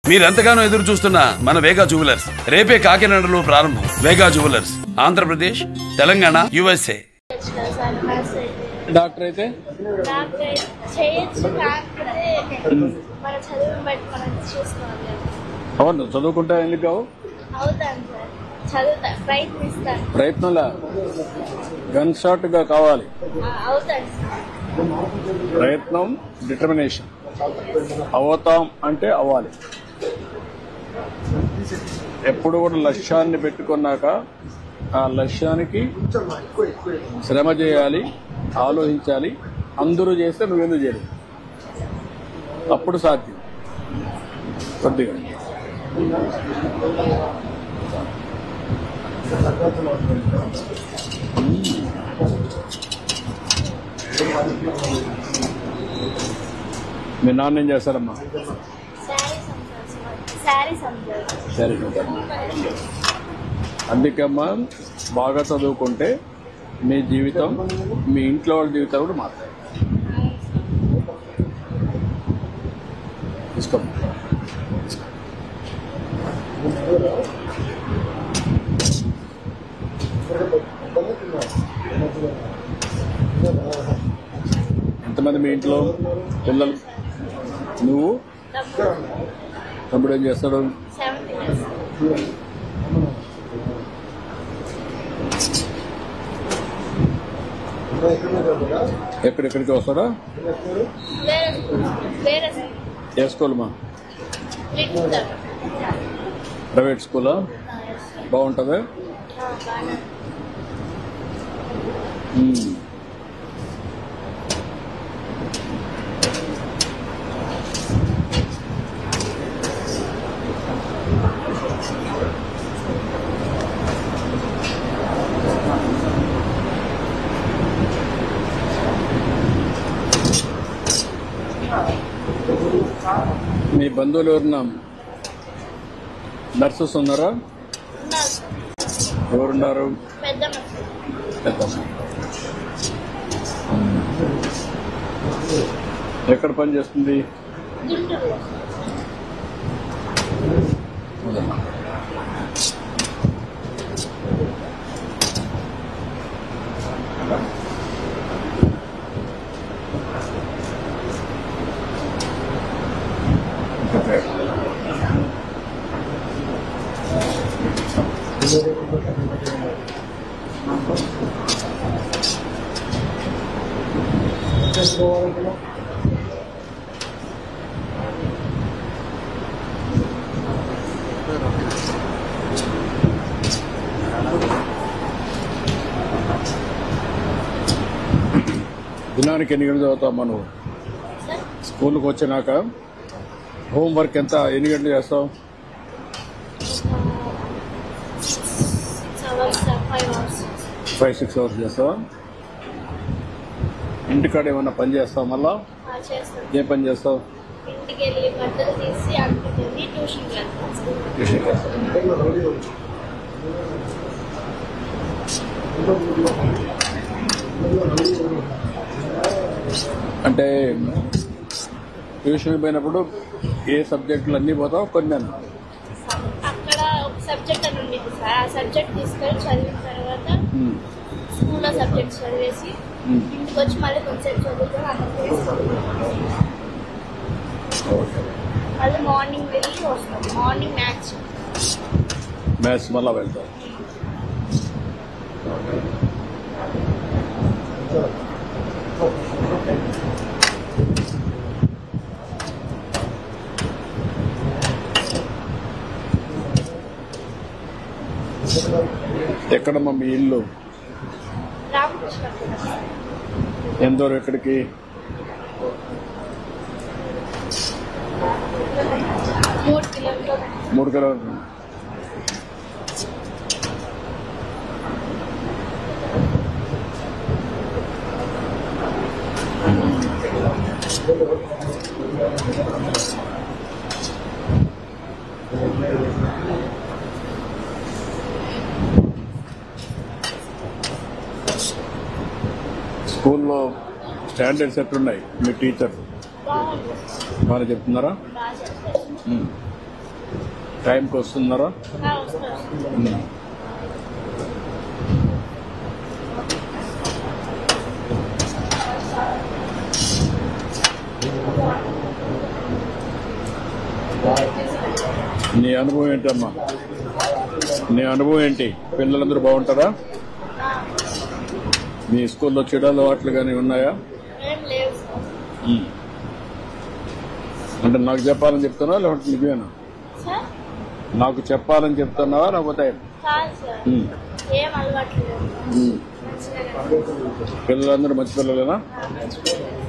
మీరెంతగానో ఎదురు చూస్తున్న మన వేగా జ్యువెలర్స్ రేపే కాకినాడలో ప్రారంభం. Vega jewellers, Andhra Pradesh, Telangana, USA. Doctor అయితే అవును, చదువుకుంటా ఎందుకు ప్రయత్నంలా గన్ షాట్ గా కావాలి. ప్రయత్నం, డిటర్మినేషన్. అవుతాం అంటే అవ్వాలి. ఎప్పుడు కూడా లక్ష్యాన్ని పెట్టుకున్నాక ఆ లక్ష్యానికి శ్రమ చేయాలి, ఆలోచించాలి. అందరూ చేస్తే నువ్వెందుకు చేయలేదు, అప్పుడు సాధ్యం. కొద్దిగా మీ నాన్న ఏం చేస్తారమ్మా? సరే, అందుకమ్మా బాగా చదువుకుంటే మీ జీవితం, మీ ఇంట్లో వాళ్ళ జీవితాలు కూడా మారుతాయి. ఇష్టం ఎంతమంది మీ ఇంట్లో పిల్లలు? నువ్వు? తమ్ముడు ఏం చేస్తాడు? ఎక్కడెక్కడికి వస్తాడా? ఏ స్కూల్ మా? ప్రైవేట్ స్కూలా? బాగుంటుందా? మీ బంధువులు ఎవరున్నా నర్సెస్ ఉన్నారా? ఎవరున్నారు? ఎక్కడ పని చేస్తుంది? దినానికి ఎన్ని గంటలు చదువుతావు నువ్వు? స్కూల్కి వచ్చినాక హోంవర్క్ ఎంత, ఎన్ని గంటలు చేస్తావు? 5-6 అవర్స్ చేస్తావా? ఇంటికాడ ఏమన్నా పని చేస్తావు? మళ్ళా ఏం పని చేస్తావు? అంటే ట్యూషన్ పోయినప్పుడు ఏ సబ్జెక్టులు అన్నీ పోతావు? కొన్ని అక్కడ ఒక సబ్జెక్ట్ అని ఉండేది సార్, ఆ సబ్జెక్ట్ తీసుకొని చదివిన తర్వాత స్కూల్లో సబ్జెక్ట్ చదివేసి ఇంటికి వచ్చి మళ్ళీ కొంచెం చదువుకొని మళ్ళీ మార్నింగ్ వెళ్ళి వస్తాం. మార్నింగ్ మ్యాథ్స్ మళ్ళీ వెళ్తాం. ఎక్కడమ్మా మీ ఇల్లు? ఎంత దూరం? ఎక్కడికి? 3 కిలోమీటర్లు. స్కూల్లో స్టాండర్డ్స్ ఎట్లున్నాయి? మీ టీచర్ బాగా చెప్తున్నారా? టైంకి వస్తున్నారా? వస్తారు. నీ అనుభవం ఏంటమ్మా? నీ అనుభవం ఏంటి? పిల్లలందరూ బాగుంటారా? మీ స్కూల్లో చెడు అలవాట్లు కానీ ఉన్నాయా? ఏం లేవు సార్. అంటే నాకు చెప్పాలని చెప్తున్నావా లేకపోతే నువ్వేనా? సార్ నాకు చెప్పాలని చెప్తున్నావా లేకపోతే? కాదు సార్, ఏం అలవాట్లు లేవు. పిల్లలందరూ మంచి పిల్లలేనా? మంచి పిల్లలు.